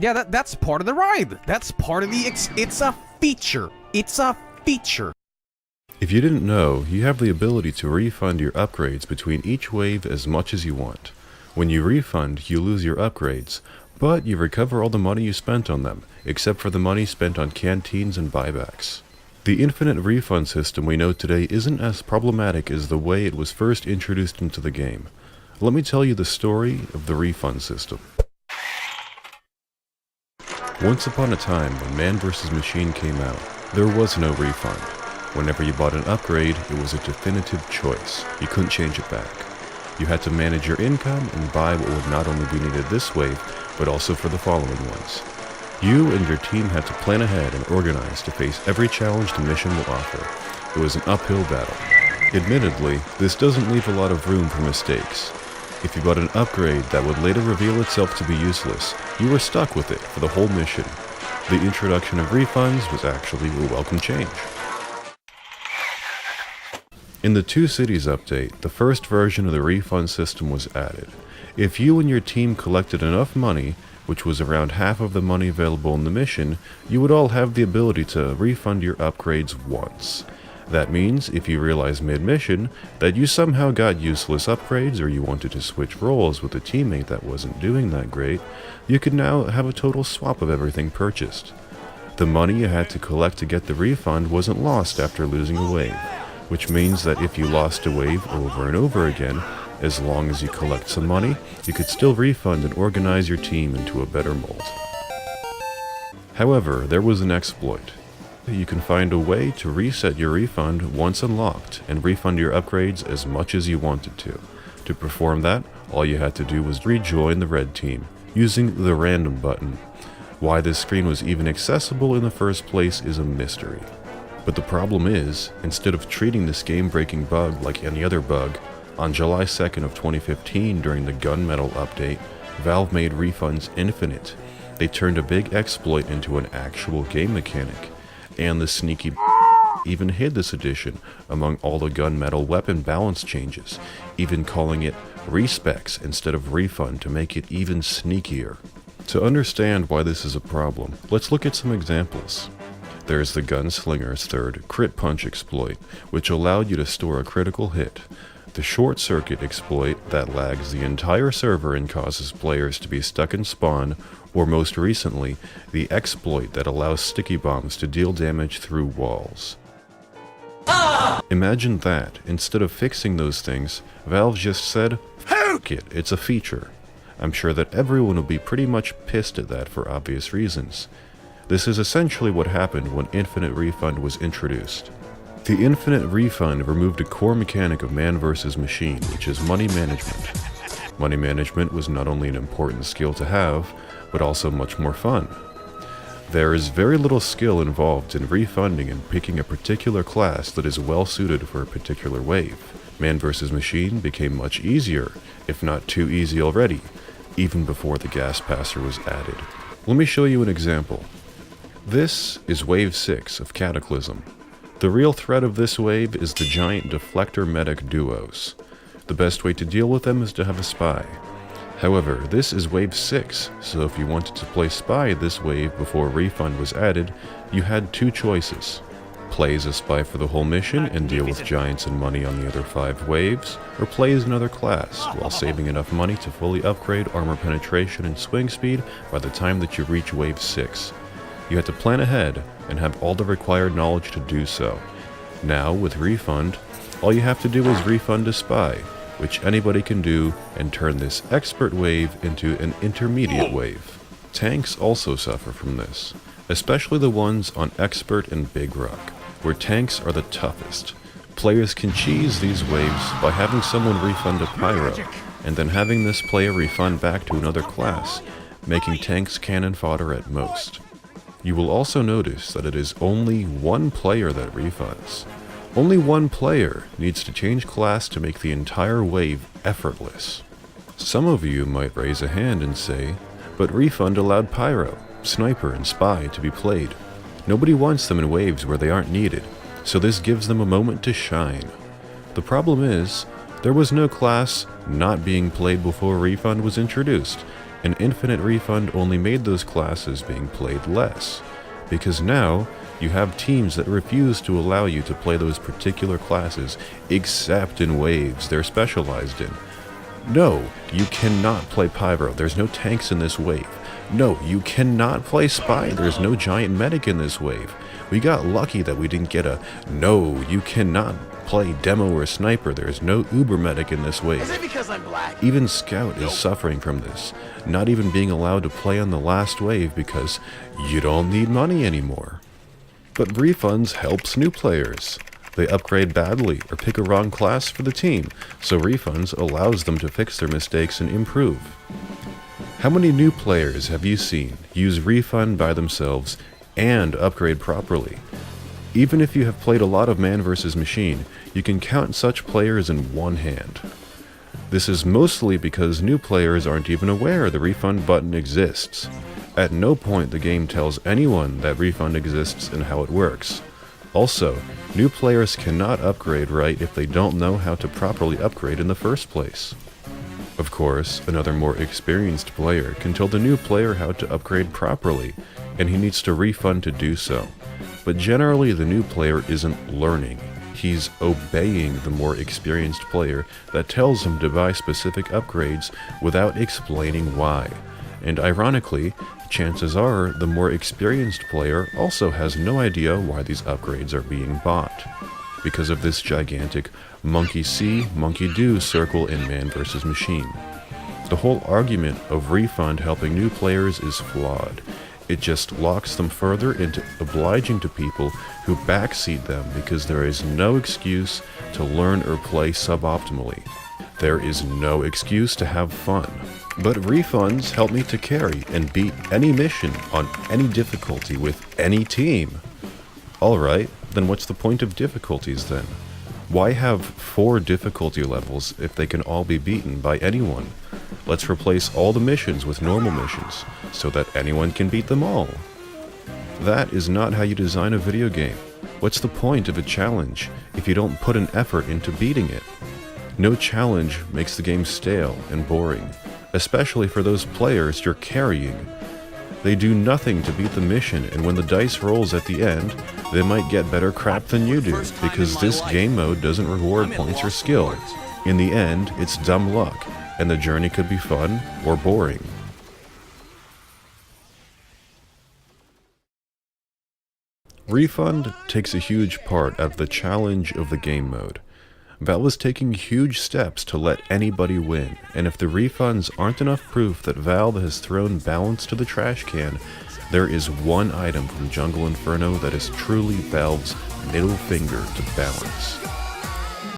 Yeah, that's part of the ride. That's part of the it's a feature. It's a feature. If you didn't know, you have the ability to refund your upgrades between each wave as much as you want. When you refund, you lose your upgrades, but you recover all the money you spent on them, except for the money spent on canteens and buybacks. The infinite refund system we know today isn't as problematic as the way it was first introduced into the game. Let me tell you the story of the refund system. Once upon a time, when Man vs. Machine came out, there was no refund. Whenever you bought an upgrade, it was a definitive choice. You couldn't change it back. You had to manage your income and buy what would not only be needed this wave, but also for the following ones. You and your team had to plan ahead and organize to face every challenge the mission will offer. It was an uphill battle. Admittedly, this doesn't leave a lot of room for mistakes. If you bought an upgrade that would later reveal itself to be useless, you were stuck with it for the whole mission. The introduction of refunds was actually a welcome change. In the Two Cities update, the first version of the refund system was added. If you and your team collected enough money, which was around half of the money available in the mission, you would all have the ability to refund your upgrades once. That means if you realize mid-mission that you somehow got useless upgrades or you wanted to switch roles with a teammate that wasn't doing that great, you could now have a total swap of everything purchased. The money you had to collect to get the refund wasn't lost after losing a wave, which means that if you lost a wave over and over again, as long as you collect some money, you could still refund and organize your team into a better mold. However, there was an exploit. You can find a way to reset your refund once unlocked and refund your upgrades as much as you wanted to. To perform that, all you had to do was rejoin the red team, using the random button. Why this screen was even accessible in the first place is a mystery. But the problem is, instead of treating this game-breaking bug like any other bug, on July 2nd of 2015 during the gunmetal update, Valve made refunds infinite. They turned a big exploit into an actual game mechanic, and the sneaky even hid this addition among all the gunmetal weapon balance changes, even calling it respecs instead of refund to make it even sneakier. To understand why this is a problem, let's look at some examples. There's the Gunslinger's third crit punch exploit, which allowed you to store a critical hit. The short circuit exploit that lags the entire server and causes players to be stuck in spawn, or most recently, the exploit that allows sticky bombs to deal damage through walls. Imagine that, instead of fixing those things, Valve just said, "Fuck it, it's a feature." I'm sure that everyone will be pretty much pissed at that for obvious reasons. This is essentially what happened when Infinite Refund was introduced. The Infinite Refund removed a core mechanic of Man vs. Machine, which is money management. Money management was not only an important skill to have, but also much more fun. There is very little skill involved in refunding and picking a particular class that is well suited for a particular wave. Man vs. Machine became much easier, if not too easy already, even before the gas passer was added. Let me show you an example. This is Wave 6 of Cataclysm. The real threat of this wave is the giant deflector medic duos. The best way to deal with them is to have a spy. However, this is Wave 6, so if you wanted to play spy this wave before refund was added, you had two choices. Play as a spy for the whole mission and deal with giants and money on the other 5 waves, or play as another class, while saving enough money to fully upgrade armor penetration and swing speed by the time that you reach Wave 6. You had to plan ahead and have all the required knowledge to do so. Now, with refund, all you have to do is refund a spy, which anybody can do, and turn this expert wave into an intermediate wave. Tanks also suffer from this, especially the ones on expert and big rock, where tanks are the toughest. Players can cheese these waves by having someone refund a pyro, and then having this player refund back to another class, making tanks cannon fodder at most. You will also notice that it is only one player that refunds. Only one player needs to change class to make the entire wave effortless. Some of you might raise a hand and say, but refund allowed pyro, sniper, and spy to be played. Nobody wants them in waves where they aren't needed, so this gives them a moment to shine. The problem is, there was no class not being played before refund was introduced, and Infinite Refund only made those classes being played less, because now you have teams that refuse to allow you to play those particular classes except in waves they're specialized in. No, you cannot play Pyro, there's no tanks in this wave. No, you cannot play Spy, there's no giant medic in this wave. We got lucky that we didn't get a no, you cannot play Demo or Sniper, there's no Uber medic in this wave. Is it because I'm black? Even Scout is suffering from this, not even being allowed to play on the last wave because you don't need money anymore. But Refunds helps new players. They upgrade badly or pick a wrong class for the team, so Refunds allows them to fix their mistakes and improve. How many new players have you seen use Refund by themselves and upgrade properly? Even if you have played a lot of man vs. machine, you can count such players in one hand. This is mostly because new players aren't even aware the Refund button exists. At no point the game tells anyone that Refund exists and how it works. Also, new players cannot upgrade right if they don't know how to properly upgrade in the first place. Of course, another more experienced player can tell the new player how to upgrade properly, and he needs to refund to do so. But generally the new player isn't learning, he's obeying the more experienced player that tells him to buy specific upgrades without explaining why. And ironically, chances are the more experienced player also has no idea why these upgrades are being bought, because of this gigantic monkey see, monkey do circle in man vs. machine. The whole argument of Refund helping new players is flawed. It just locks them further into obliging to people who backseat them because there is no excuse to learn or play suboptimally. There is no excuse to have fun. But Refunds help me to carry and beat any mission on any difficulty with any team. Alright, then what's the point of difficulties then? Why have 4 difficulty levels if they can all be beaten by anyone? Let's replace all the missions with normal missions, so that anyone can beat them all. That is not how you design a video game. What's the point of a challenge if you don't put an effort into beating it? No challenge makes the game stale and boring, especially for those players you're carrying. They do nothing to beat the mission, and when the dice rolls at the end, they might get better crap than you do, because this game mode doesn't reward points or skill. In the end, it's dumb luck, and the journey could be fun or boring. Refund takes a huge part out of the challenge of the game mode. Valve is taking huge steps to let anybody win, and if the refunds aren't enough proof that Valve has thrown balance to the trash can, there is one item from Jungle Inferno that is truly Valve's middle finger to balance.